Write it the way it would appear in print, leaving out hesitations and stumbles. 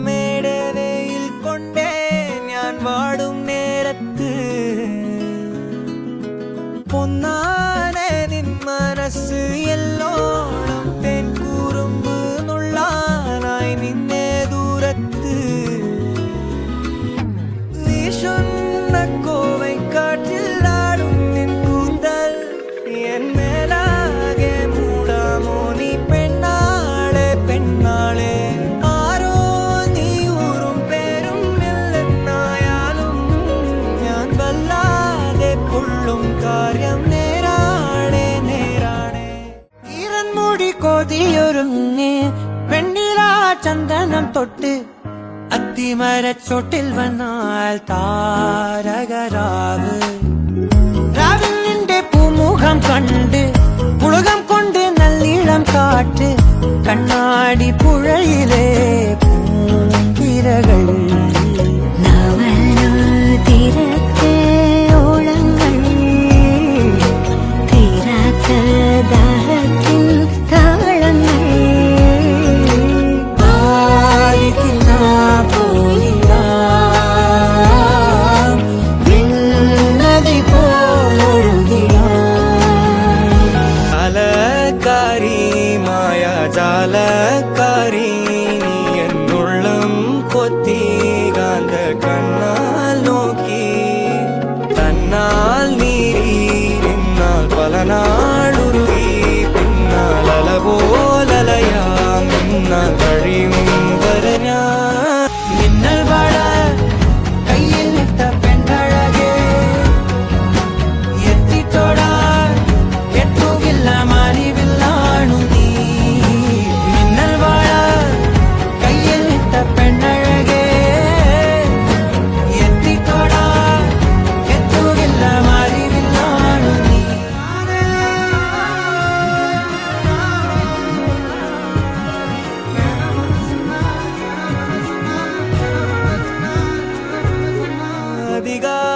മേടവയിൽ കൊണ്ടേ ഞാൻ വാടും നേരത്ത് പൊന്നാനെ നിൻ മനസ്സ് എല്ലോണം തെൻ കൂറുമ്പ് നുള്ളാനായി നിന്നെ ദൂരത്ത് വീശുന്ന കോവൈ കാറ്റിലാടും നിൻ കൂന്തൽ എൻ മേലാകെ മൂടാമോ നീ പെണ്ണാളെ പെണ്ണാളെ കൊതിയൊരുങ്ങി വെണ്ണില ചന്ദനം തൊട്ട് അത്തിമരച്ചോട്ടിൽ വന്നാൽ താരകരാവ് രാവിൽ നിന്റെ പൂമുഖം കണ്ട് പുളകം കൊണ്ട് നല്ലീളം കാറ്റ് കണ്ണാടി പുഴയിലെ പൂന്തിരകൾ ജാലക്കാരി നീ എന്നുള്ളം കൊത്തി കാന്ത കണ്ണാൽ നോക്കി തന്നാൽ നീരി നിന്നാൽ പല നാളുരുകി പിന്നാൽ അല പോലലയാം നിന്നാൽ കഴിയും വരെ ഞാൻ മിന്നൽ വാഴ കയ്യിൽ ഇട്ട പെണ്ണഴകേ എത്തിത്തോടാൻ എത്തുകില്ല മാറിവില്ലാണു നീ diga